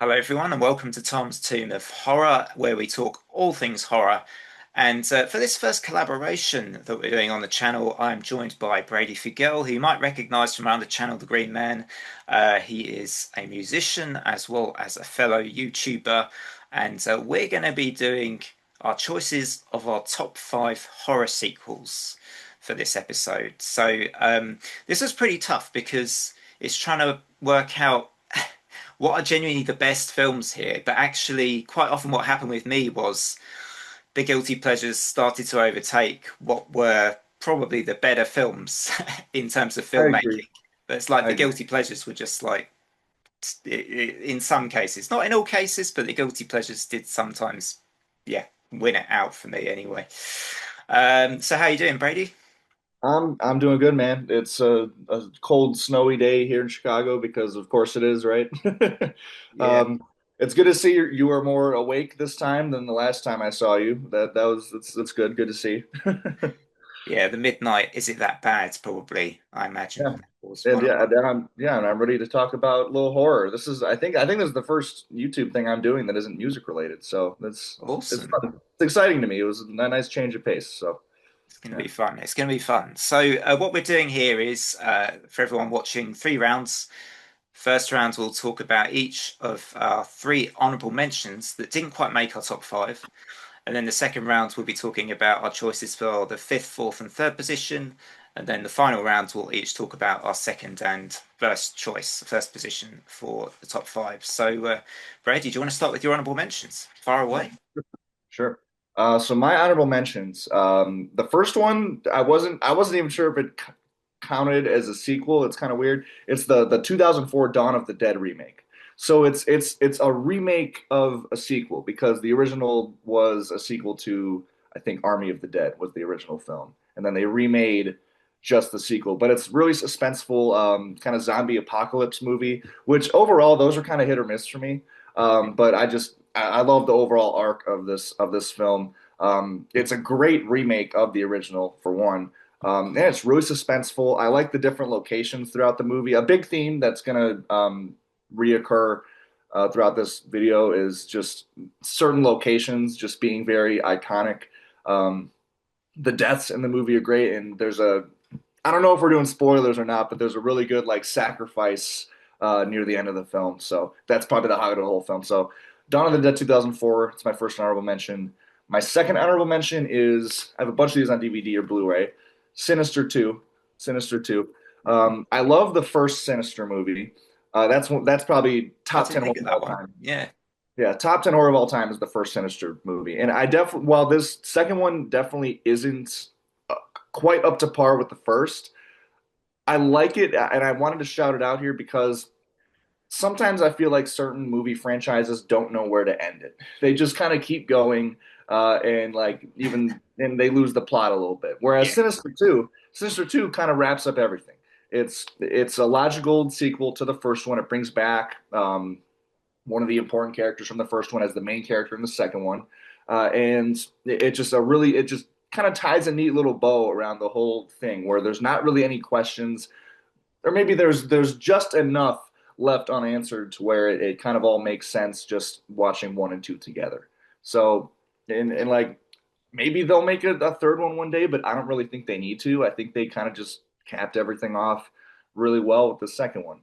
Hello, everyone, and welcome to Tom's Tomb of Horror, where we talk all things horror. And for this first collaboration that we're doing on the channel, I'm joined by Brady Fugel, who you might recognize from around the channel The Green Man. He is a musician as well as a fellow YouTuber, and we're going to be doing our choices of our top five horror sequels for this episode. So this was pretty tough because it's trying to work out what are genuinely the best films here. But actually, quite often, what happened with me was the guilty pleasures started to overtake what were probably the better films in terms of I agree. filmmaking. But it's like I the agree. guilty pleasures were just like, in some cases, not in all cases, but the guilty pleasures did sometimes, yeah, win it out for me anyway. So how you doing, Brady? I'm doing good, man. It's a cold, snowy day here in Chicago because, of course, it is, right? Yeah. Um, it's good to see you are more awake this time than the last time I saw you. That was that's good. Good to see. Yeah, the midnight, is it that bad? Probably, I Yeah, imagine, was and one of yeah, my. and I'm ready to talk about a little horror. I think this is the first YouTube thing I'm doing that isn't music related. So it's Awesome. fun. It's exciting to me. It was a nice change of pace. So It's going to yeah. be fun. It's going to be fun. So, what we're doing here is for everyone watching, three rounds. First round, we'll talk about each of our three honourable mentions that didn't quite make our top five. And then the second round, we'll be talking about our choices for the fifth, fourth, and third position. And then the final round, we'll each talk about our second and first choice, first position for the top five. So, Brady, do you want to start with your honourable mentions? Far Yeah. away. Sure. So my honorable mentions. The first one, I wasn't even sure if it counted as a sequel. It's kind of weird. It's the 2004 Dawn of the Dead remake. So it's a remake of a sequel because the original was a sequel to, I think, Army of the Dead was the original film, and then they remade just the sequel. But it's really suspenseful, kind of zombie apocalypse movie. Which overall, those are kind of hit or miss for me. But I love the overall arc of this film. It's a great remake of the original for one. And it's really suspenseful. I like the different locations throughout the movie. A big theme that's going to reoccur throughout this video is just certain locations just being very iconic. Um, the deaths in the movie are great, and I don't know if we're doing spoilers or not, but there's a really good like sacrifice near the end of the film. So that's probably the highlight of the whole film. So Dawn of the Dead 2004, it's my first honorable mention. My second honorable mention is I have a bunch of these on DVD or Blu-ray. Sinister 2. Sinister 2. I love the first Sinister movie. That's probably I top didn't 10 think horror of of that all one. time. Yeah. Yeah, top 10 horror of all time is the first Sinister movie. And I definitely, while this second one definitely isn't uh, quite up to par with the first, I like it. And I wanted to shout it out here because sometimes I feel like certain movie franchises don't know where to end it. They just kind of keep going, and like and they lose the plot a little bit. Whereas Yeah. Sinister 2 kind of wraps up everything. It's a logical sequel to the first one. It brings back one of the important characters from the first one as the main character in the second one. And it just kind of ties a neat little bow around the whole thing where there's not really any questions, or maybe there's just enough left unanswered to where it kind of all makes sense just watching one and two together. So, and like maybe they'll make a third one day, but I don't really think they need to. I think they kind of just capped everything off really well with the second one.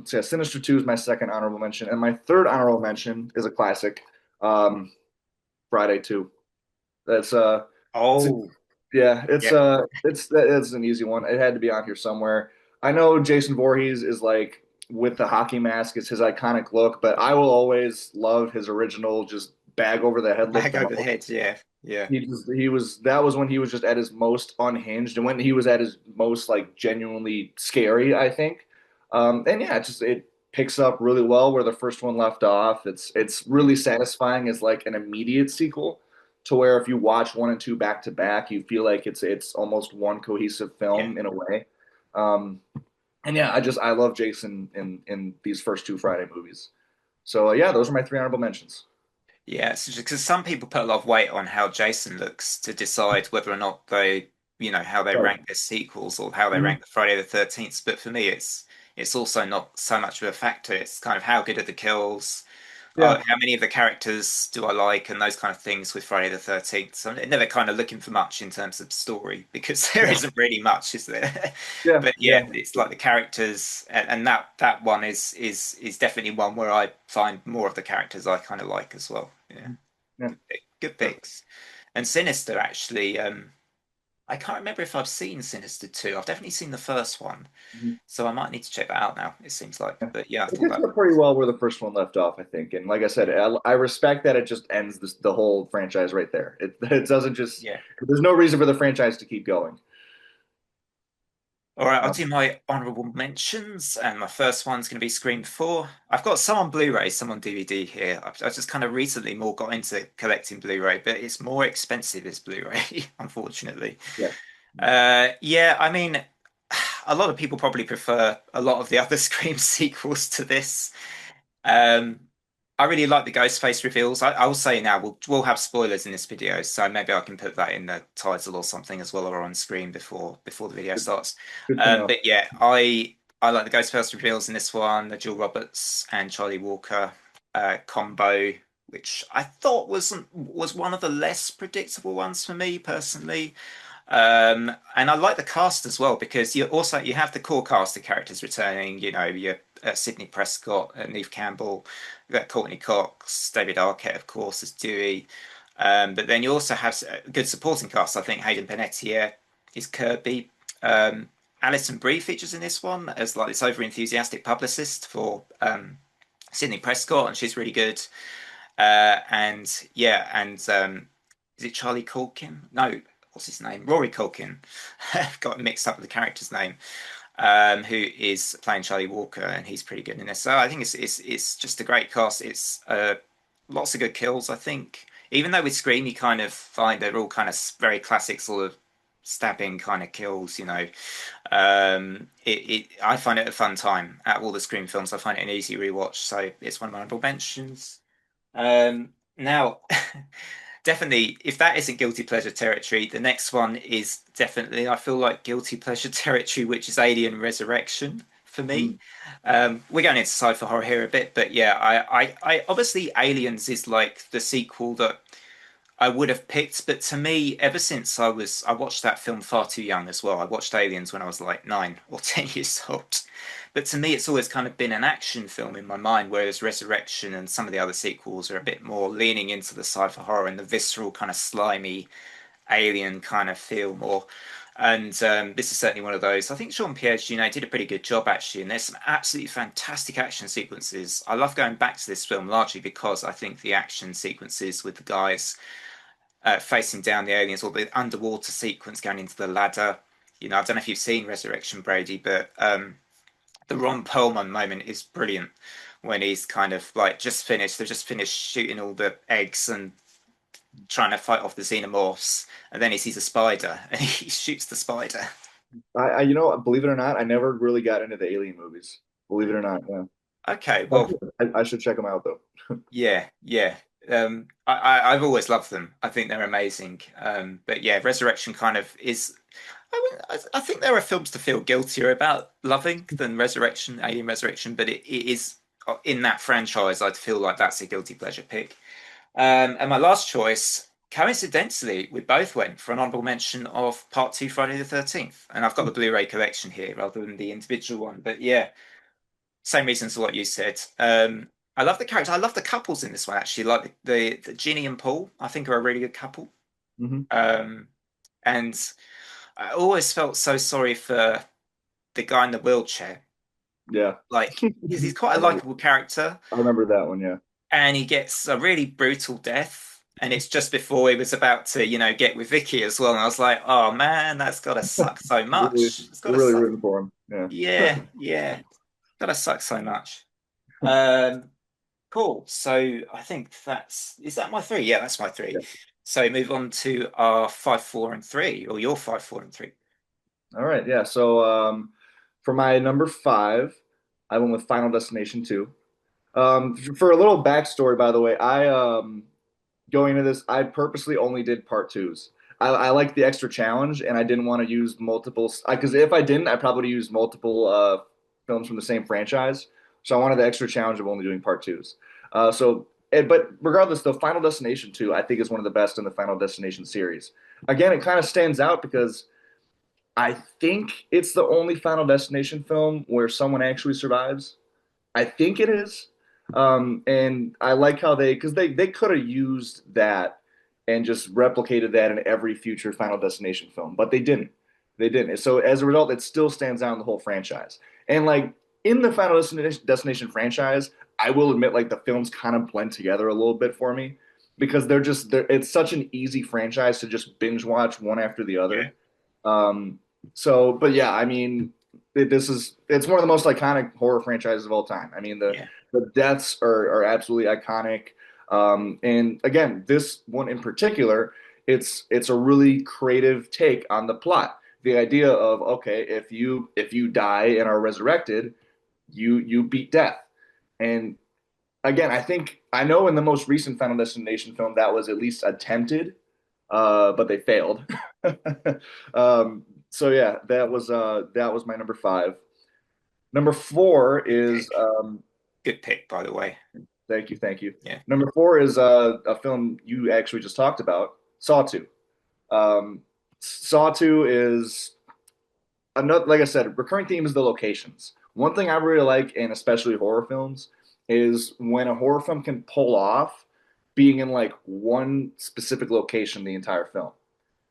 So yeah, Sinister 2 is my second honorable mention, and my third honorable mention is a classic, um, Friday 2. That's it's a, Oh, yeah, yeah. it's an easy one. It had to be on here somewhere. I know Jason Voorhees is like with the hockey mask, it's his iconic look, but I will always love his original just bag over the head look Bag the over the most. head. Yeah. Yeah. He was that was when he was just at his most unhinged and when he was at his most like genuinely scary, I think. And yeah, it picks up really well where the first one left off. It's Yeah. really satisfying as like an immediate sequel to where if you watch one and two back to back, you feel like it's almost one cohesive Yeah. film in a way. Um, and yeah, I love Jason in these first two Friday movies. So yeah, those are my three honorable mentions. Yeah. So, because some people put a lot of weight on how Jason looks to decide whether or not how they Right. rank their sequels or how they Mhm. rank the Friday the 13th. But for me, it's it's also not so much of a factor. It's kind of how good are the kills, Yeah, how many of the characters do I like, and those kind of things with Friday the 13th. So I'm never kind of looking for much in terms of story because there yeah, isn't really much, is there? yeah, But yeah. yeah, it's like the characters, and that one is definitely one where I find more of the characters I kind of like as well. Yeah, Yeah. good Sure. picks. And Sinister actually, I can't remember if I've seen Sinister 2. I've definitely seen the first one, Mhm. so I might need to check that out now, it seems like. Yeah. But yeah, I It thought picks that. up pretty well where the first one left off, I think. And like I said, I respect that it just ends the whole franchise right there. It doesn't just, Yeah. there's no reason for the franchise to keep going. All right, I'll Uh, do my honourable mentions, and my first one's going to be Scream 4. I've got some on Blu-ray, some on DVD here. I've just kind of recently more got into collecting Blu-ray, but it's more expensive as Blu-ray, unfortunately. yeah. Yeah, I mean, a lot of people probably prefer a lot of the other Scream sequels to this. Um, I really like the Ghostface reveals. I will say now we'll have spoilers in this video, so maybe I can put that in the title or something as well, or on screen before the video Good, starts. good to know. But yeah, I like the Ghostface reveals in this one, the Jill Roberts and Charlie Walker combo, which I thought was one of the less predictable ones for me personally. And I like the cast as well because you have the core cast of characters returning. You know, you Sidney Prescott, Neve Campbell, you got Courtney Cox, David Arquette, of course, as Dewey. But then you also have a good supporting cast. I think Hayden Panettiere is Kirby. Um, Alison Brie features in this one as like this over enthusiastic publicist for Sidney Prescott, and she's really good. And yeah, and is it Charlie Culkin? No, what's his name? Rory Culkin. Got mixed up with the character's name. Who is playing Charlie Walker, and he's pretty good in this. So I think it's just a great cast. It's lots of good kills. I think even though with Scream you kind of find they're all kind of very classic sort of stabbing kind of kills. I find it a fun time. Out of all the Scream films, I find it an easy rewatch. So it's one of my honorable mentions. Now, definitely, if that isn't guilty pleasure territory, the next one is definitely, I feel like guilty pleasure territory, which is Alien Resurrection for me. Mm, We're going into sci-fi horror here a bit, but yeah, I obviously Aliens is like the sequel that I would have picked, but to me, ever since I watched that film far too young as well. I watched Aliens when I was like 9 or 10 years old. But to me, it's always kind of been an action film in my mind, whereas Resurrection and some of the other sequels are a bit more leaning into the sci-fi horror and the visceral kind of slimy alien kind of feel more. And this is certainly one of those. I think Sean Pierre, did a pretty good job actually, and there's some absolutely fantastic action sequences. I love going back to this film largely because I think the action sequences with the guys facing down the aliens, or the underwater sequence going into the ladder. I don't know if you've seen Resurrection, Brady, but the Ron Perlman moment is brilliant when he's kind of like they've just finished shooting all the eggs and trying to fight off the xenomorphs, and then he sees a spider and he shoots the spider. believe it or not, I never really got into the Alien movies. Believe it or not, yeah. Okay, well, I should check them out though. yeah, yeah. I've always loved them. I think they're amazing. But yeah, Resurrection kind of is. I think there are films to feel guiltier about loving than Resurrection, Alien Resurrection, but it is in that franchise. I feel like that's a guilty pleasure pick. And my last choice, coincidentally, we both went for an honorable mention of Part Two, Friday the 13th, and I've got the Blu-ray collection here rather than the individual one. But yeah, same reasons as what you said. I love the character. I love the couples in this one actually. Like the Ginny and Paul, I think are a really good couple. Hmm. Um, and I always felt so sorry for the guy in the wheelchair. Yeah. Like he's quite I a remember, likable character, I remember that one, yeah. and he gets a really brutal death. And it's just before he was about to, get with Vicky as well. And I was like, oh man, that's gotta suck so Really, much. It's you're gotta really suck. rooting for him. Yeah. Yeah, yeah. Gotta suck so much. Um, Cool. So I think is that my three? Yeah, that's my three. Yeah. So move on to our five, four, and three, or your five, four, and three. All right, yeah. So for my number five, I went with Final Destination 2. For a little backstory, by the way, I going into this, I purposely only did part twos. I liked the extra challenge, and I didn't want to use multiple. Because if I didn't, I probably would use multiple films from the same franchise. So I wanted the extra challenge of only doing part twos. But regardless, the Final Destination 2, I think, is one of the best in the Final Destination series. Again, it kind of stands out because I think it's the only Final Destination film where someone actually survives. I think it is. And I like how because they could have used that and just replicated that in every future Final Destination film, but they didn't. They didn't. So as a result, it still stands out in the whole franchise. And like in the Final Destination franchise, I will admit like the films kind of blend together a little bit for me because it's such an easy franchise to just binge watch one after the Yeah, other. But yeah, I mean, it's one of the most iconic horror franchises of all time. I mean, yeah, the deaths are absolutely iconic. And again, this one in particular, it's a really creative take on the plot. The idea of okay, if you die and are resurrected, you beat death. And again, I know in the most recent Final Destination film that was at least attempted, but they failed. So yeah, that was my number five. Number four good is pick. Good pick, by the way. thank you, thank you. Yeah, Number four is a film you actually just talked about, Saw 2. Saw 2 is another, like I said, recurring theme is the locations. One thing I really like in especially horror films is when a horror film can pull off being in like one specific location the entire film.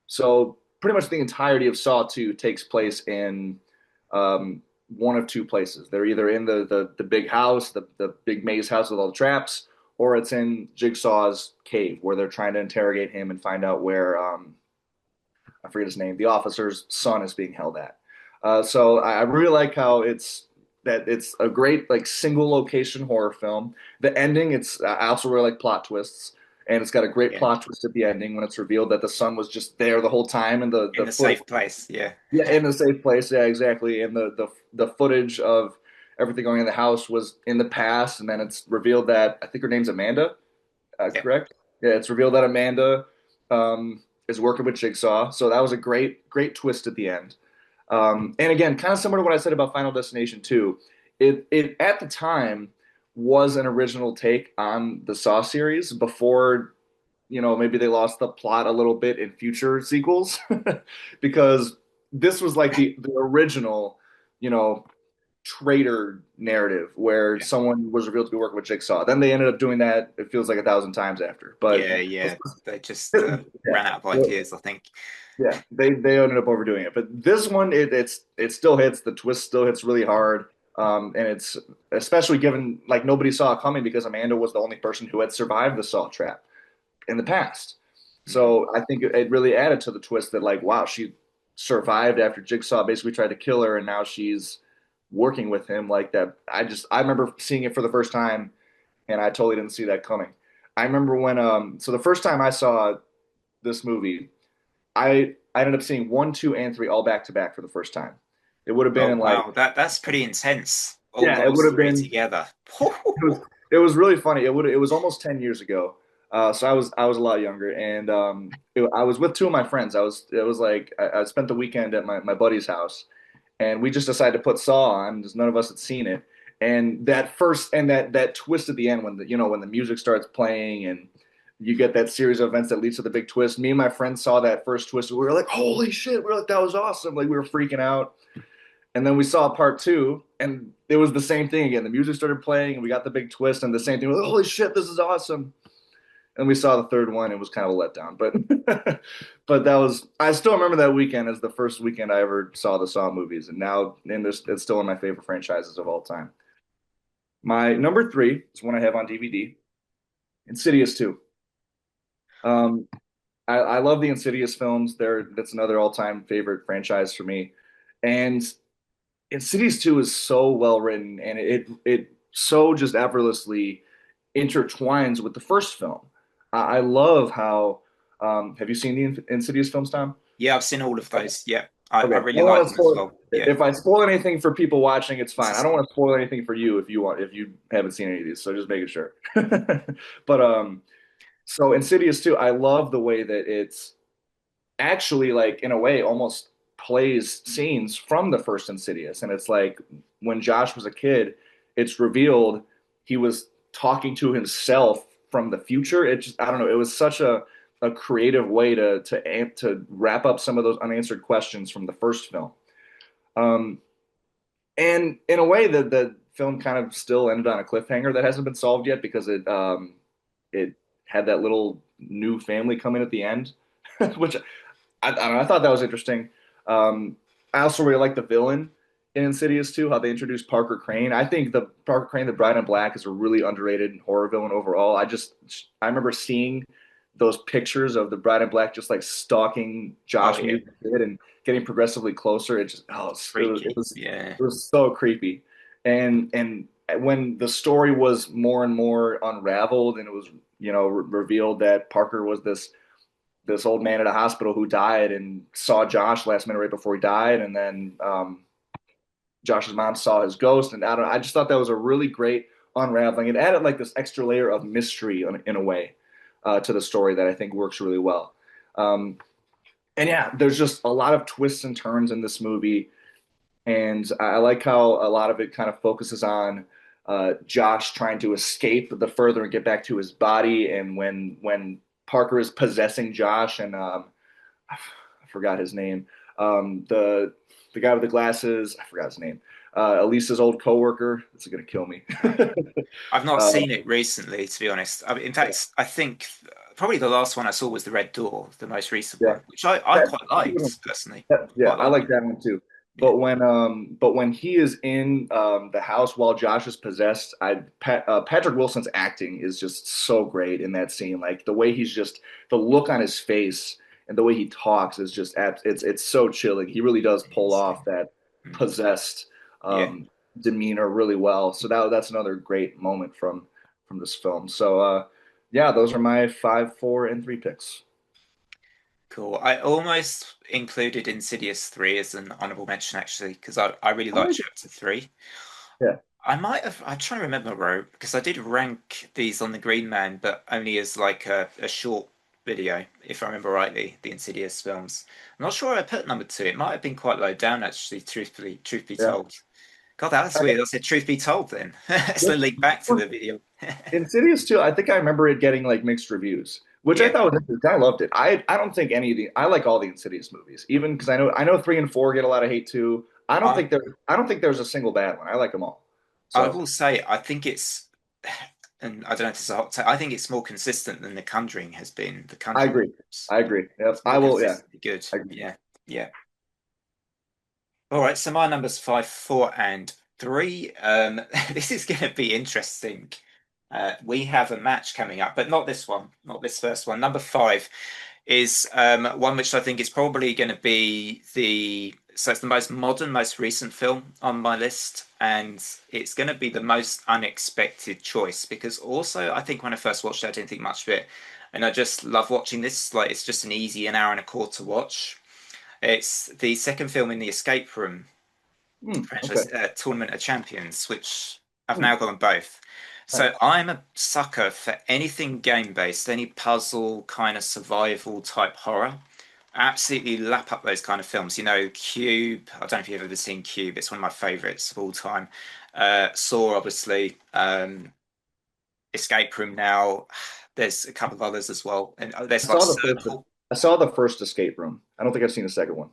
So pretty much the entirety of Saw 2 takes place in one of two places. They're either in the big house, the big maze house with all the traps, or it's in Jigsaw's cave where they're trying to interrogate him and find out where I forget his name, the officer's son is being held at. So I really like how it's a great like single location horror film. The ending, I also really like plot twists, and it's got a great yeah. plot twist at the ending when it's revealed that the son was just there the whole time, and In the a foot safe place. Yeah, yeah in the safe place, yeah exactly, and the footage of everything going in the house was in the past, and then it's revealed that I think her name's Amanda, yeah, correct? Yeah, it's revealed that Amanda is working with Jigsaw, so that was a great twist at the end. And again, kind of similar to what I said about Final Destination 2, it at the time was an original take on the Saw series before, maybe they lost the plot a little bit in future sequels because this was like the original, you know, traitor narrative where yeah, someone was revealed to be working with Jigsaw. Then they ended up doing that, it feels like a thousand times after. But yeah, this yeah. was, They just ran out of yeah. ideas, I think. Yeah, they ended up overdoing it, but this one it still hits. The twist still hits really hard, and it's especially given like nobody saw it coming because Amanda was the only person who had survived the salt trap in the past. Mm. So I think it really added to the twist that like wow, she survived after Jigsaw basically tried to kill her, and now she's working with him like that. I remember seeing it for the first time, and I totally didn't see that coming. I remember when so the first time I saw this movie. I ended up seeing one, two, and three all back to back for the first time. It would have been Oh in like wow, that's pretty intense. All yeah, it would those have three been together. it was really funny. It was almost 10 years ago. So I was a lot younger, and I was with two of my friends. It was like I spent the weekend at my buddy's house, and we just decided to put Saw on because none of us had seen it. And that twist at the end when the music starts playing and you get that series of events that leads to the big twist. Me and my friends saw that first twist. And we were like, "Holy shit!" We were like, "That was awesome!" Like we were freaking out. And then we saw part two, and it was the same thing again. The music started playing, and we got the big twist, and the same thing. We're like, "Holy shit! This is awesome!" And we saw the third one. It was kind of a letdown, but but I still remember that weekend as the first weekend I ever saw the Saw movies, and it's still one of my favorite franchises of all time. My number three is one I have on DVD, Insidious 2. Um, I love the Insidious films. That's another all-time favorite franchise for me. And Insidious 2 is so well written and it so just effortlessly intertwines with the first film. I love how have you seen the Insidious films, Tom? Yeah, I've seen all of those. Yeah, I Okay. I really don't like want to them as spoil well. Yeah, if I spoil anything for people watching, it's fine. I don't want to spoil anything for you if you haven't seen any of these, so just making sure. But so Insidious 2, I love the way that it's actually like in a way almost plays scenes from the first Insidious, and it's like when Josh was a kid, it's revealed he was talking to himself from the future. It just, I don't know, it was such a creative way to wrap up some of those unanswered questions from the first film. Um, and in a way, the film kind of still ended on a cliffhanger that hasn't been solved yet because it had that little new family come in at the end, which I don't know, I thought that was interesting. Um, I also really like the villain in Insidious too, how they introduced Parker Crane. I think the Parker Crane, the Bride in Black, is a really underrated horror villain overall. I remember seeing those pictures of the Bride in Black just like stalking Oh Josh when yeah, he was a kid and getting progressively closer. It just freaky. Yeah, it was so creepy. And when the story was more and more unraveled and it was revealed that Parker was this old man at a hospital who died and saw Josh last minute right before he died, and then Josh's mom saw his ghost, and I don't know, I just thought that was a really great unraveling. It added like this extra layer of mystery in a way to the story that I think works really well. Um, and yeah, there's just a lot of twists and turns in this movie, and I like how a lot of it kind of focuses on Josh trying to escape the further and get back to his body, and when Parker is possessing Josh, and I forgot his name. The guy with the glasses, I forgot his name. Elisa's old coworker. This is gonna kill me. I've not uh, seen it recently, to be honest. I mean, in fact, I think probably the last one I saw was the Red Door, the most recent yeah, one, which I quite that's a good one. liked personally. Yeah, Quite I liked like it. that one too. Yeah. But when he is in the house while Josh is possessed, Patrick Wilson's acting is just so great in that scene. Like the way he's just the look on his face and the way he talks is just it's so chilling. He really does pull off that Mm. possessed Yeah. um, demeanor really well. So that's another great moment from this film. So yeah, those are my five, four, and three picks. Cool. I almost included Insidious 3 as an honorable mention actually, because I really I liked like it. chapter 3. Yeah. I might have, I'm trying to remember, Ro, because I did rank these on the Green Man, but only as like a short video, if I remember rightly, the Insidious films. I'm not sure I put number two. It might have been quite low down, actually, truth be Yeah. told. God, that's weird. I said truth be told then. It's the link back to the video. Insidious too. I think I remember it getting like mixed reviews, which I Yeah. thought was interesting. I loved it. I don't think any of the I like all the Insidious movies, even because I know three and four get a lot of hate too. I I don't think there's a single bad one. I like them all. I So will say I think it's and I don't know if this is a hot take, I think it's more consistent than The Conjuring has been. The I Conjuring agree. films. I agree. Yep. It's I more will. Yeah. consistently good. I agree. Yeah. Yeah. All right, so my numbers five, four, and three. This is going to be interesting. We have a match coming up, but not this one, not this first one. Number five is one which I think is probably going to be so it's the most modern, most recent film on my list, and it's going to be the most unexpected choice because also I think when I first watched it, I didn't think much of it, and I just love watching this. Like it's just an easy an hour and a quarter to watch. It's the second film in the Escape Room Okay. franchise, Tournament of Champions, which I've Hmm, now got them both. So nice. I'm a sucker for anything game based, any puzzle kind of survival type horror. I absolutely lap up those kind of films. You know, Cube. I don't know if you've ever seen Cube. It's one of my favorites of all time. Saw, obviously. Escape Room now. There's a couple of others as well, and I there's like saw the first. Circle. I saw the first Escape Room. I don't think I've seen the second one.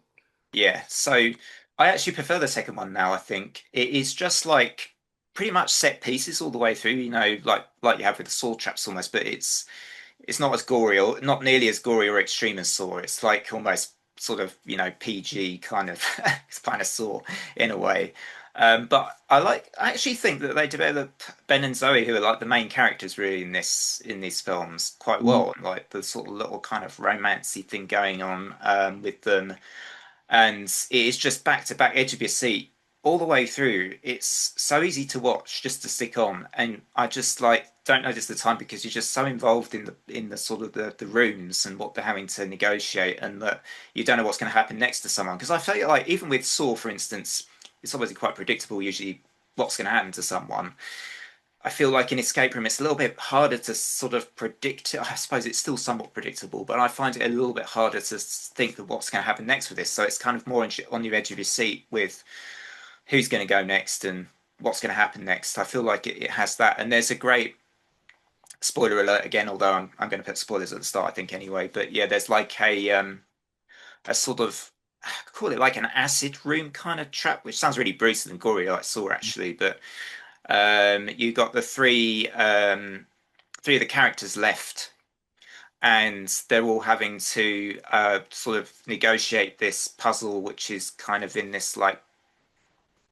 Yeah, so I actually prefer the second one now, I think. It is just like pretty much set pieces all the way through, you know, like you have with the Saw traps almost, but it's not as gory or not nearly as gory or extreme as Saw. It's like almost sort of, you know, PG kind of it's kind of Saw in a way. But I actually think that they develop Ben and Zoe, who are like the main characters really in these films, quite Mhm. well. Like the sort of little kind of romancy thing going on with them and it is just back to back edge of your seat all the way through. It's so easy to watch just to stick on, and I just like don't notice the time because you're just so involved in the sort of the rooms and what they're having to negotiate, and that you don't know what's going to happen next to someone. Because I feel like even with Saw, for instance, it's obviously quite predictable usually what's going to happen to someone. I feel like in Escape Room, it's a little bit harder to sort of predict it. I suppose it's still somewhat predictable, but I find it a little bit harder to think of what's going to happen next with this. So it's kind of more on your edge of your seat with who's going to go next and what's going to happen next. I feel like it has that, and there's a great spoiler alert again. Although I'm going to put spoilers at the start, I think anyway. But yeah, there's like a sort of I call it like an acid room kind of trap, which sounds really brutal and gory, like Saw actually. But you got the three of the characters left, and they're all having to sort of negotiate this puzzle, which is kind of in this like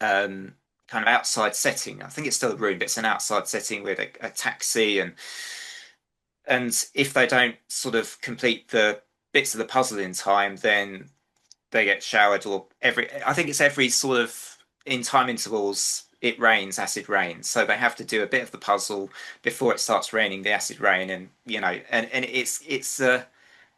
um, kind of outside setting. I think it's still a room, but it's an outside setting with a taxi, and if they don't sort of complete the bits of the puzzle in time, then they get showered or every I think it's every sort of in time intervals it rains acid rain, so they have to do a bit of the puzzle before it starts raining the acid rain, and and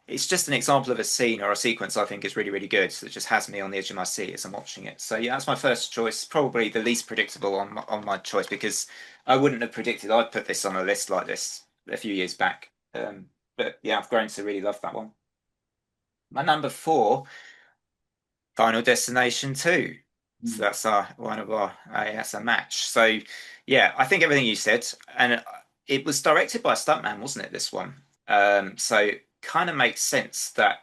it's just an example of a scene or a sequence I think is really really good, so it just has me on the edge of my seat as I'm watching it. So yeah, that's my first choice, probably the least predictable on my choice, because I wouldn't have predicted I'd put this on a list like this a few years back. But yeah, I've grown to really love that one. My number four, Final Destination 2. So Mm. that's our one of our that's a match. So yeah, I think everything you said, and it was directed by a stuntman, wasn't it? This one, so kind of makes sense that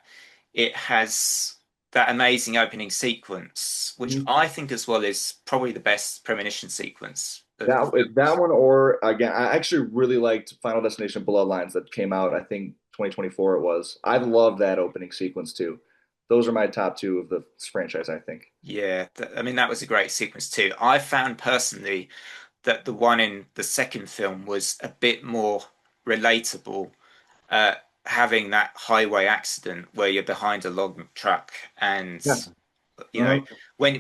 it has that amazing opening sequence, which Mhm. I think as well is probably the best premonition sequence of the That films. one, or again, I actually really liked Final Destination Bloodlines that came out, I think 2024 it was. I love that opening sequence too. Those are my top two of the franchise, I think. Yeah, I mean that was a great sequence too. I found personally that the one in the second film was a bit more relatable, uh, having that highway accident where you're behind a log truck, and Yeah. you know Uh-huh. when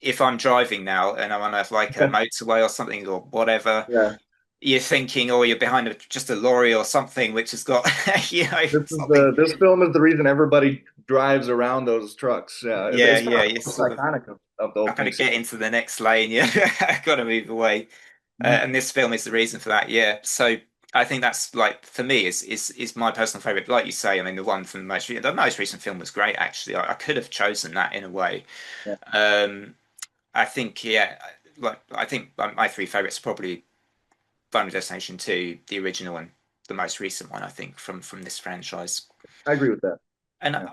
if I'm driving now and I'm on like a motorway or something or whatever, Yeah. you're thinking, oh, you're behind just a lorry or something which has got something. This film is the reason everybody drives around those trucks. Yeah, Yeah, it's yeah, probably you the most sort of iconic of the I've got to opening get scene. into the next lane. Yeah, got to move away. Mhm. And this film is the reason for that. Yeah, so I think that's like for me is my personal favorite. Like you say, I mean, the most recent film was great. Actually, I could have chosen that in a way. Yeah, Um, I think yeah, like I think my three favorites are probably Final Destination 2, the original, and the most recent one. I think from this franchise. I agree with that. And Yeah.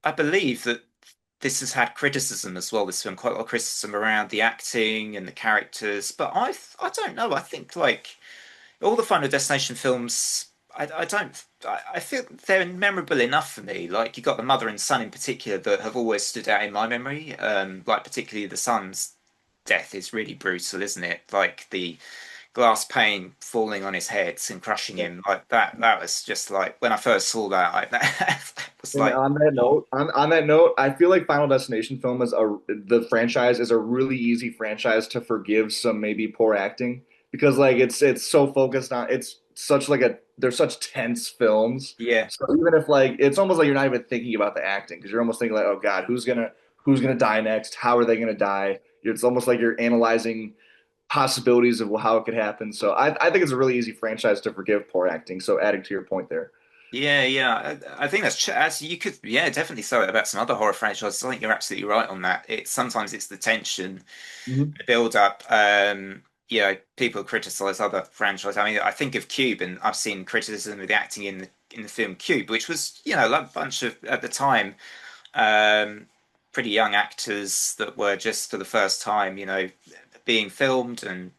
I believe that this has had criticism as well. This film, quite a lot of criticism around the acting and the characters. But I don't know. I think like all the Final Destination films, I don't. I feel they're memorable enough for me. Like you got the mother and son in particular that have always stood out in my memory. Like particularly the son's death is really brutal, isn't it? Like the glass pane falling on his head and crushing him like that. That was just like when I first saw that. That was And like, on that oh, note, on that note, I feel like Final Destination film is the franchise is a really easy franchise to forgive some maybe poor acting because like it's so focused on it's such like a they're such tense films. yeah, So even if like it's almost like you're not even thinking about the acting because you're almost thinking like, oh God, who's gonna die next? How are they gonna die? It's almost like you're analyzing possibilities of how it could happen. So I think it's a really easy franchise to forgive poor acting. So adding to your point there. yeah. I think as you could, yeah, definitely say that about some other horror franchises. I think you're absolutely right on that. It's sometimes it's the tension, Mhm. the build up. People criticize other franchises. I mean, I think of Cube, and I've seen criticism of the acting in the film Cube, which was like a bunch of at the time um, pretty young actors that were just for the first time, being filmed and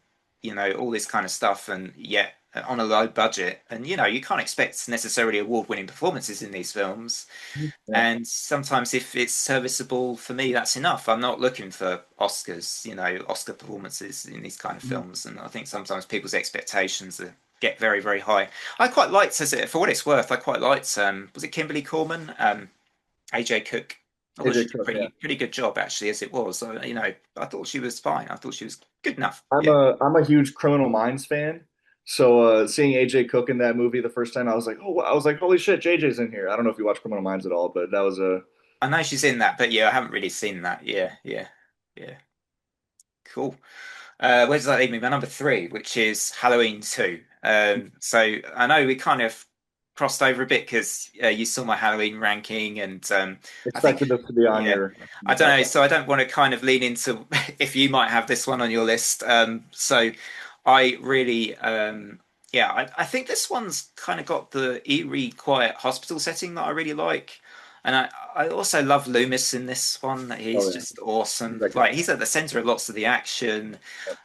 all this kind of stuff, and yet on a low budget, and you can't expect necessarily award-winning performances in these films. Yeah. And sometimes if it's serviceable for me, that's enough. I'm not looking for Oscars, Oscar performances in these kind of Mhm. films. And I think sometimes people's expectations get very, very high. I quite liked, for what it's worth, I quite liked, was it Kimberly Corman? AJ Cook. I thought she AJ did a Cook, yeah. pretty good job actually, as it was. So, I thought she was fine. I thought she was good enough. I'm Yeah. a huge Criminal Minds fan. So seeing AJ Cook in that movie the first time, I was like, oh, I was like, holy shit, JJ's in here. I don't know if you watch Criminal Minds at all, but that was a I know she's in that, but yeah, I haven't really seen that. Yeah, yeah, yeah. Cool. Where does that leave me? My number three, which is Halloween 2. So I know we kind of crossed over a bit because you saw my Halloween ranking, and I think, Expected this to be on yeah, your I don't top know. five. So I don't want to kind of lean into if you might have this one on your list. So I really, yeah, I think this one's kind of got the eerie, quiet hospital setting that I really like. And I also love Loomis in this one. Oh He's yeah, just he's awesome. Like iconic. he's at the center of lots of the action.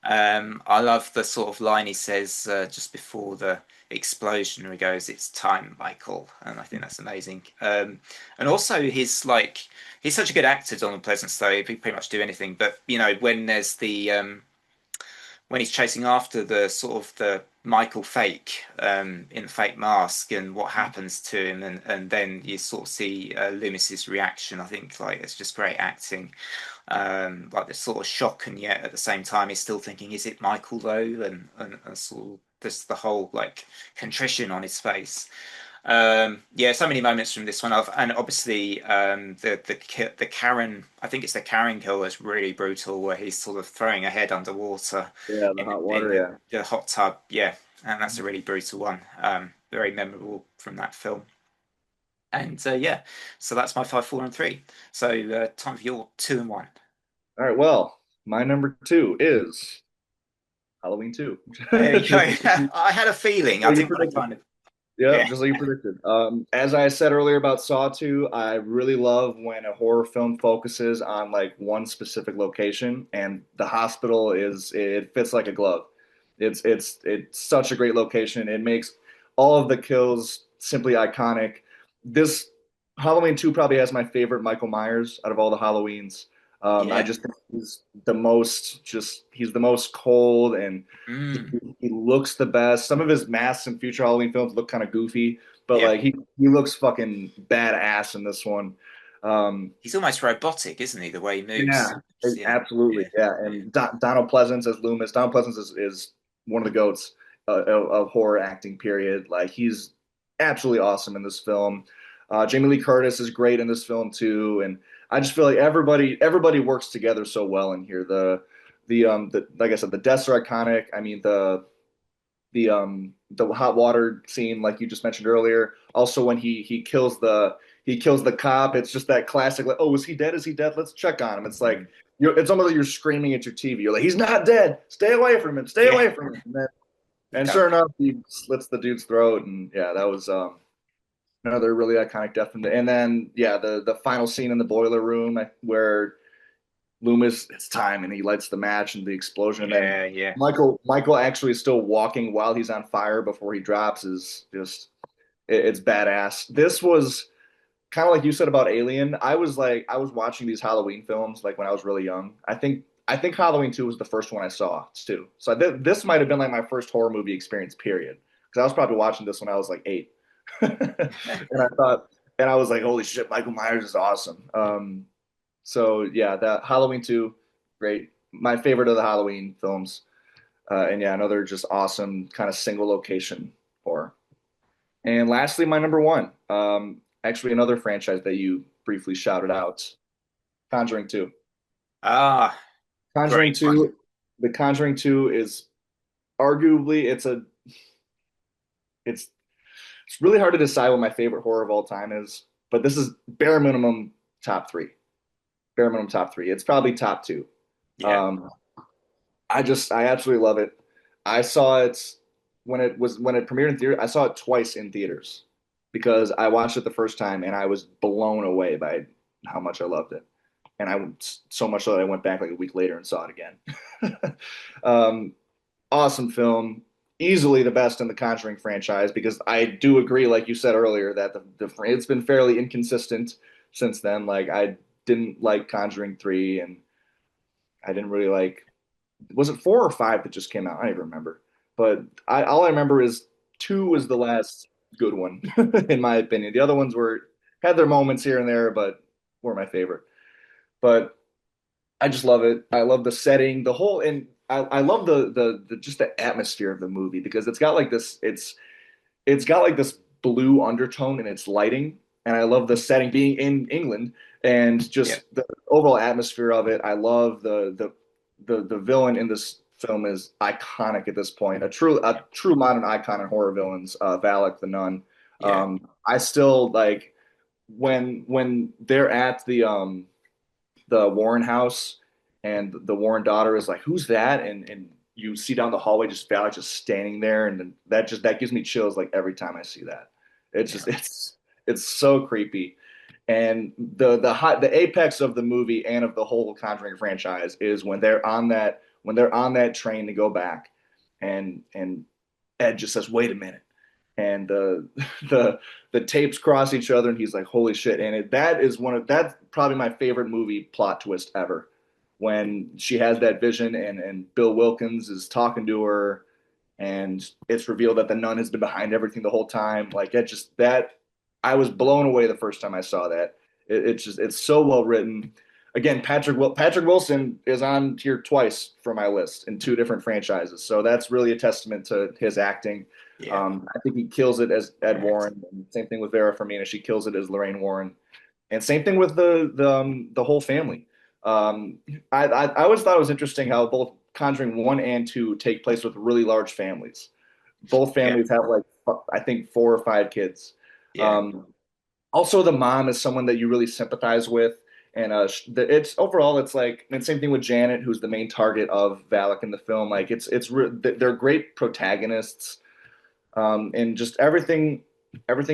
I love the sort of line he says just before the explosion where he goes, "It's time, Michael," and I think that's amazing. And also he's like he's such a good actor, Donald Pleasance, though he can pretty much do anything. But you know, when there's the when he's chasing after the sort of the Michael fake in the fake mask and what happens to him, and then you sort of see Loomis's reaction. I think like it's just great acting, like this sort of shock, and yet at the same time he's still thinking, "Is it Michael though?" And sort of just the whole like contrition on his face. Yeah, so many moments from this one. And obviously the Karen, I think it's the Karen kill is really brutal, where he's sort of throwing her head underwater Yeah, the in hot in water. Yeah. the hot tub. Yeah, and that's a really brutal one. Very memorable from that film. And yeah, so that's my five, four, and three. So time for your two and one. All right. Well, my number two is Halloween 2. There you go. Just I had a feeling. I like you didn't want to predicted. kind of Yeah, yeah, just like you predicted. As I said earlier about Saw 2, I really love when a horror film focuses on like one specific location, and the hospital is it fits like a glove. It's such a great location. It makes all of the kills simply iconic. This Halloween 2 probably has my favorite Michael Myers out of all the Halloweens. I yeah. just think he's the most cold and Mm, he looks the best. Some of his masks in future Halloween films look kind of goofy, but yeah. like he looks fucking badass in this one. Um, He's almost robotic, isn't he? The way he yeah, moves. Yeah, absolutely. yeah, Yeah, yeah. and Donald Pleasance as Loomis. Donald Pleasance is one of the goats of horror acting. Period. Like he's absolutely awesome in this film. Jamie Lee Curtis is great in this film too, and I just feel like everybody works together so well in here. The like I said, the deaths are iconic. I mean the hot water scene like you just mentioned earlier. Also when he kills the cop, it's just that classic like, oh, is he dead? Is he dead? Let's check on him. It's like it's almost like you're screaming at your TV. You're like, he's not dead. Stay away from him. Stay Yeah, away from him. he And does. sure enough, he slits the dude's throat, and yeah, that was another really iconic death from and then yeah, the final scene in the boiler room where Loomis, it's time, and he lights the match and the explosion, and then Yeah, yeah, Michael actually is still walking while he's on fire before he drops is just it's badass. This was kind of like you said about Alien. I was watching these Halloween films like when I was really young. I think Halloween 2 was the first one I saw too. So this might have been like my first horror movie experience period because I was probably watching this when I was like 8. And I thought and I was like, holy shit, Michael Myers is awesome. So yeah, that Halloween 2, great. My favorite of the Halloween films. And yeah, another just awesome kind of single location horror. And lastly, my number one, actually another franchise that you briefly shouted out, Conjuring 2. Ah, Conjuring great one. 2, The Conjuring 2 is arguably it's it's really hard to decide what my favorite horror of all time is, but this is bare minimum top three. Bare minimum top three. It's probably top two. Yeah, Um, I absolutely love it. I saw it when it premiered in theater. I saw it twice in theaters because I watched it the first time and I was blown away by how much I loved it. And I so much so that I went back like a week later and saw it again. um, awesome film, easily the best in the Conjuring franchise because I do agree, like you said earlier, that it's been fairly inconsistent since then. Like I didn't like Conjuring 3 and I didn't really like was it 4 or 5 that just came out? I don't even remember. But all I remember is 2 was the last good one, in my opinion. The other ones were had their moments here and there, but were my favorite. But I just love it. I love the setting, the whole, and I love the just the atmosphere of the movie because it's got like this blue undertone in its lighting, and I love the setting being in England and yeah. just the overall atmosphere of it. I love the villain in this film is iconic at this point, a true modern icon in horror villains, Valak the Nun. Yeah. I still like when they're at the Warren house and the Warren daughter is like, "Who's that?" and you see down the hallway just Valak just standing there, and then that gives me chills like every time I see that. It's Yeah. just it's so creepy. And the apex of the movie and of the whole Conjuring franchise is when they're on that train to go back, and Ed just says, "Wait a minute," and the the tapes cross each other, and he's like, "Holy shit!" And that's probably my favorite movie plot twist ever, when she has that vision and Bill Wilkins is talking to her, and it's revealed that the nun has been behind everything the whole time. Like it just that I was blown away the first time I saw that. It's so well written. Again, Patrick Wilson is on here twice for my list in two different franchises, so that's really a testament to his acting. Yeah. I think he kills it as Ed Correct. Warren. And same thing with Vera Farmiga; she kills it as Lorraine Warren, and same thing with the whole family. Um, I always thought it was interesting how both Conjuring 1 and 2 take place with really large families. Both Yeah. families have like I think 4 or 5 kids. Yeah. Um, Also, the mom is someone that you really sympathize with, and it's overall it's like and same thing with Janet, who's the main target of Valak in the film. Like they're great protagonists, and just everything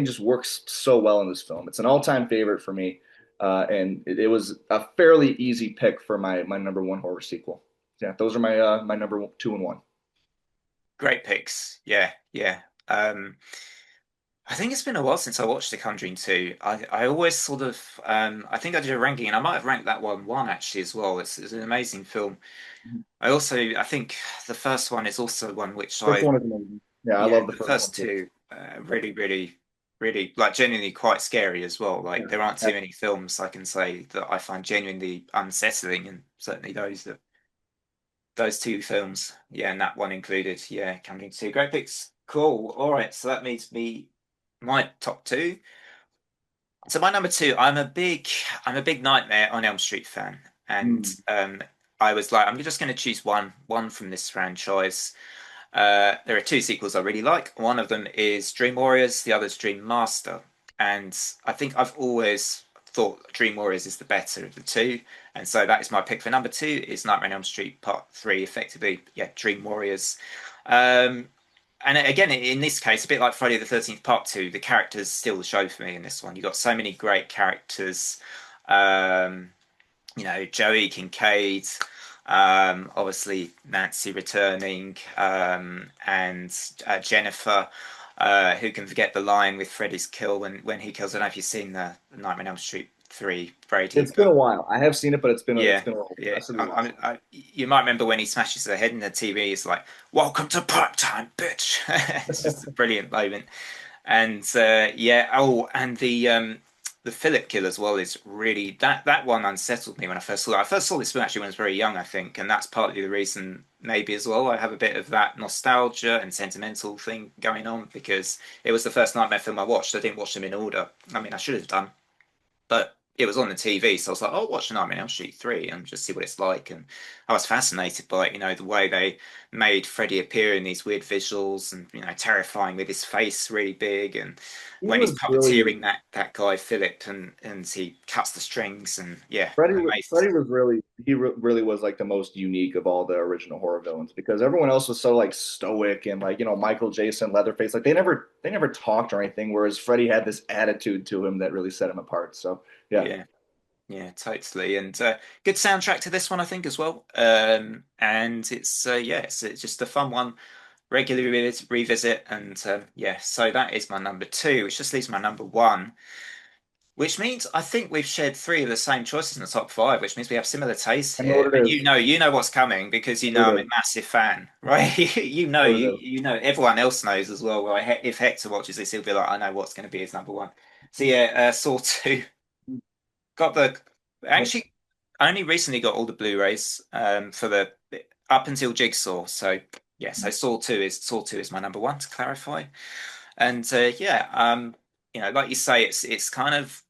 just works so well in this film. It's an all-time favorite for me, and it was a fairly easy pick for my number one horror sequel. Yeah, those are my number two and one. Great picks. Yeah. Yeah. Um, I think it's been a while since I watched The Conjuring 2. I always sort of I think I did a ranking and I might have ranked that one actually as well. It's an amazing film. I think the first one is also one which First I one is amazing. Yeah, I yeah, love the the first first one too. two really like genuinely quite scary as well. Like there aren't Yeah. too many films I can say that I find genuinely unsettling, and certainly those two films, yeah, and that one included. Yeah, Conjuring 2. Great picks. Cool. All right, so that means me my top two. So my number two, I'm a big Nightmare on Elm Street fan, and Mm. I was like, I'm just going to choose one from this franchise. There are two sequels I really like. One of them is Dream Warriors, the other is Dream Master, and I think I've always thought Dream Warriors is the better of the two, and so that is my pick for number two. Is Nightmare on Elm Street Part Three, effectively, yeah, Dream Warriors. Um, and again, in this case, a bit like Friday the 13th Part 2, the characters steal the show for me in this one. You've got so many great characters. Um, Joey Kincaid, obviously Nancy returning, and Jennifer, who can forget the line with Freddy's kill when he kills. I don't know if you've seen the Nightmare on Elm Street 3, Brady, It's been but a while. I have seen it, but it's yeah, been a while. yeah. I still need to watch it. You might remember when he smashes their head in the TV. It's like, "Welcome to prime time, bitch." It's just a brilliant moment. And yeah, oh, and the Philip kill as well is really that one unsettled me when I first saw it. I first saw this film actually when I was very young, I think, and that's partly the reason maybe as well. I have a bit of that nostalgia and sentimental thing going on because it was the first Nightmare film I watched. I didn't watch them in order. I mean, I should have done, but it was on the TV, so I was like, "Oh, watch Nightmare on Elm Street 3 and just see what it's like." And I was fascinated by it, the way they made Freddy appear in these weird visuals and terrifying with his face really big, and He when he's was really puppeteering that guy Philip and he cuts the strings and yeah, Freddy amazing. was really really was like the most unique of all the original horror villains because everyone else was so like stoic and like Michael Jason Leatherface like they never talked or anything whereas Freddy had this attitude to him that really set him apart. So yeah. Yeah. Yeah, totally, and good soundtrack to this one, I think, as well. And it's just a fun one, regularly revisit, and yeah, so that is my number two, which just leaves my number one, which means I think we've shared three of the same choices in the top five, which means we have similar tastes I know here. what it And is. you know what's coming because I know I'm what a it is. massive fan, right? I know what it is. Everyone else knows as well. Right? If Hector watches this, he'll be like, I know what's going to be his number one. So yeah, Saw 2 got the Yep. actually I only recently got all the Blu-rays for the up until Jigsaw. So yeah, so Saw 2 is my number one to clarify. And yeah, like you say, it's kind of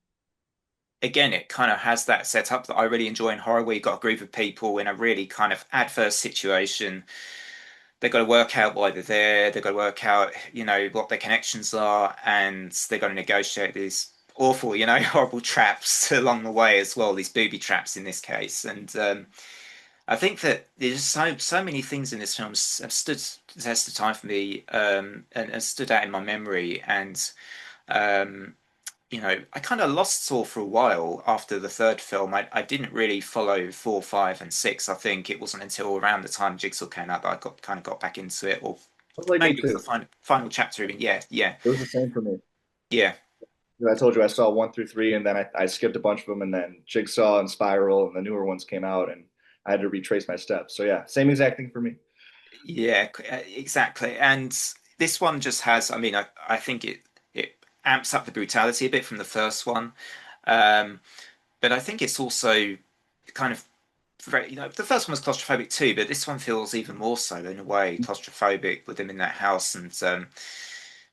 again, it kind of has that setup that I really enjoy in horror, where you've got a group of people in a really kind of adverse situation. they've got to work out why they're there. They've got to work out, what their connections are, and they've got to negotiate these awful, horrible traps along the way as well. These booby traps in this case, and I think that there's so many things in this film have stood the test of time for me, and stood out in my memory, and um, I kind of lost Saw for a while after the third film. I didn't really follow four, five, and six. I think it wasn't until around the time Jigsaw came out that I got back into it, or It was like me maybe it was the too. final chapter even. Yeah, yeah, It was the same for me. yeah, I told you I saw one through three, and then I skipped a bunch of them, and then Jigsaw and Spiral and the newer ones came out, and I had to retrace my steps. So yeah, same exact thing for me. yeah, exactly. And this one just has. I mean, I think it amps up the brutality a bit from the first one, um, but I think it's also kind of very, the first one was claustrophobic too, but this one feels even more so in a way claustrophobic with them in that house, and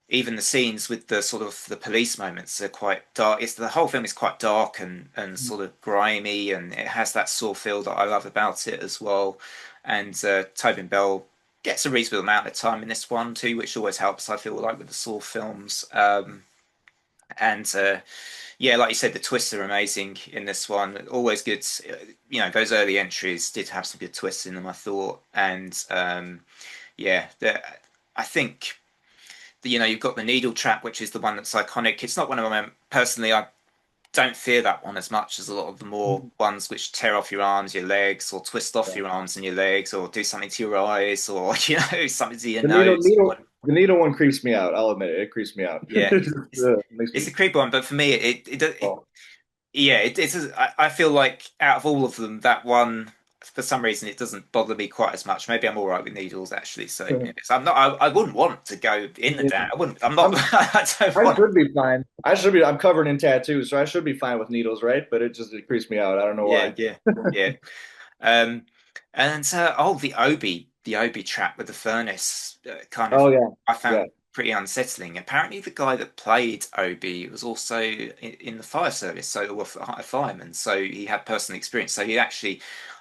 even the scenes with the sort of the police moments are quite dark. It's the whole film is quite dark and sort of grimy, and it has that Saw feel that I love about it as well. And Tobin Bell gets a reasonable amount of time in this one too, which always helps. I feel like with the Saw films, and yeah, like you said, the twists are amazing in this one. Always good. Those early entries did have some good twists in them, I thought. And yeah, I think you've got the needle trap, which is the one that's iconic. It's not one of my personally. I don't fear that one as much as a lot of the more ones which tear off your arms, your legs, or twist off Yeah. your arms and your legs, or do something to your eyes, or something to your The needle, nose. needle, the needle one creeps me out. I'll admit it. It creeps me out. Yeah, It makes it's me. a creepy one, but for me, it Oh. yeah, I feel like out of all of them, that one for some reason it doesn't bother me quite as much. Maybe I'm all right with needles actually. So I'm not. I wouldn't want to go in the down. I wouldn't. I'm not. I'm, I don't I want. should be fine. I should be. I'm covered in tattoos, so I should be fine with needles, right? But it creeps me out. I don't know Yeah, why. yeah, yeah. Um, and the Obi trap with the furnace, kind of, Oh yeah, I yeah, found pretty unsettling. Apparently, the guy that played Obi was also in the fire service, so a fireman, so he had personal experience. So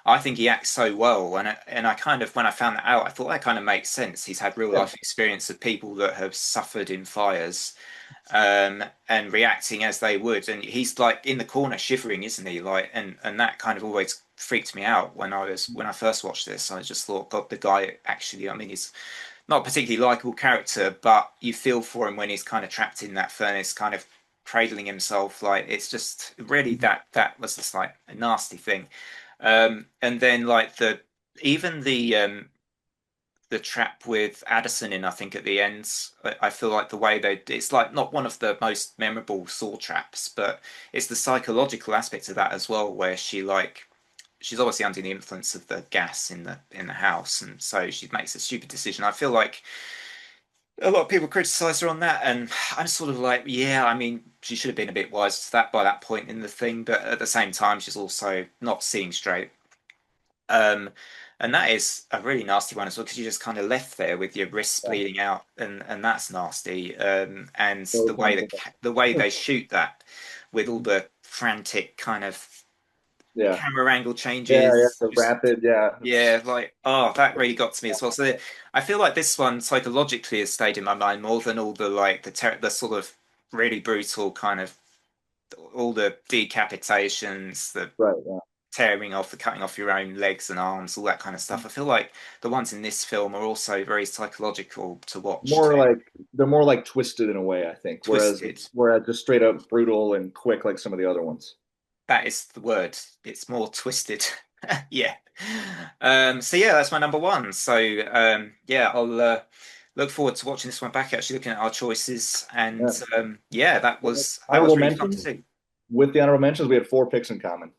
I think he acts so well, and I kind of when I found that out, I thought that kind of makes sense. He's had real yeah. life experience of people that have suffered in fires, and reacting as they would. And he's like in the corner shivering, isn't he? Like, and that kind of always freaked me out when I first watched this. I just thought, God, the guy actually. I mean, he's not a particularly likable character, but you feel for him when he's kind of trapped in that furnace, kind of cradling himself. Like, it's just really that was just like a nasty thing. And then like even the trap with Addison in, I think at the end, I feel like the way it's like not one of the most memorable Saw traps, but it's the psychological aspect of that as well, where she's obviously under the influence of the gas in the house, and so she makes a stupid decision. I feel like a lot of people criticize her on that, and I'm sort of like, yeah, I mean, she should have been a bit wise to that by that point in the thing, but at the same time, she's also not seeing straight. Um, and that is a really nasty one as well because you're just kind of left there with your wrists Yeah. bleeding out, and that's nasty. And So the way painful. the way they shoot that with all the frantic kind of Yeah, camera angle yeah. changes, The just rapid, yeah. yeah, like that really got to me as well. So I feel like this one psychologically has stayed in my mind more than all the like the sort of really brutal kind of all the decapitations, the Right. Yeah. tearing off, the cutting off your own legs and arms, all that kind of stuff. I feel like the ones in this film are also very psychological to watch More too. like they're more like twisted in a way, I think. Whereas Twisted. whereas just straight up brutal and quick like some of the other ones. That is the word. It's more twisted. Yeah. So yeah, that's my number one. So yeah, I'll look forward to watching this one back, actually looking at our choices. And Yeah. yeah, that was Honorable really fun to mentions. see. With the honorable mentions, we had four picks in common.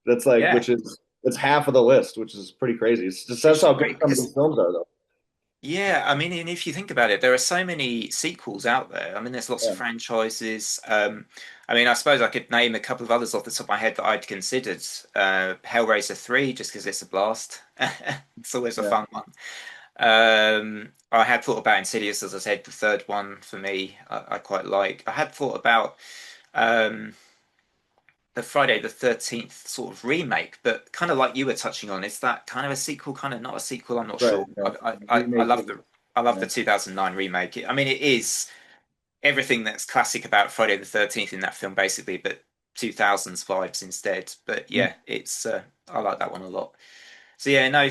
That's like, Yeah. which is it's half of the list, which is pretty crazy. It's just that's Which is how good great some of because these films are, though. yeah, I mean, and if you think about it, there are so many sequels out there. I mean, there's lots of Yeah, franchises. I mean, I suppose I could name a couple of others off the top of my head that I'd considered. Hellraiser 3, just because it's a blast. It's always a yeah. fun one. I had thought about Insidious, as I said, the third one for me, I quite like. I had thought about um, the Friday the 13th sort of remake, but kind of like you were touching on, is that kind of a sequel, kind of not a sequel? I'm not Right. sure. Yeah. I Remake love of the I love yeah. the 2009 remake. I mean, it is everything that's classic about Friday the 13th in that film, basically, but 2000s vibes instead. But Mhm. yeah, it's I like that one a lot. So yeah, no,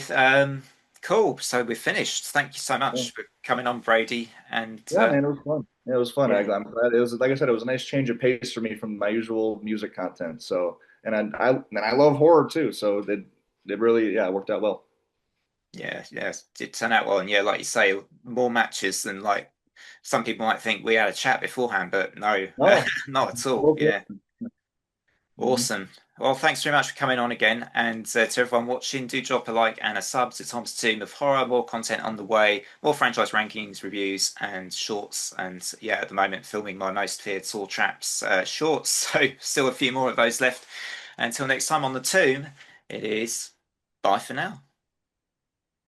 cool. So we're finished. Thank you so Yeah. much for coming on, Brady. And Yeah, man, it was fun. Yeah, it was fun. yeah, I'm glad it was. Like I said, it was a nice change of pace for me from my usual music content. So, and I love horror too. So it really, yeah, it worked out well. yeah, it did turn out well. And yeah, like you say, more matches than like some people might think we had a chat beforehand, but no, No, not at all. both Yeah. mhm. Awesome. Well, thanks very much for coming on again. And to everyone watching, do drop a like and a sub to Tom's Team of Horror. More content on the way, more franchise rankings, reviews, and shorts. And yeah, at the moment, filming my most feared Saw Traps shorts. So still a few more of those left. Until next time on the Tomb, it is bye for now.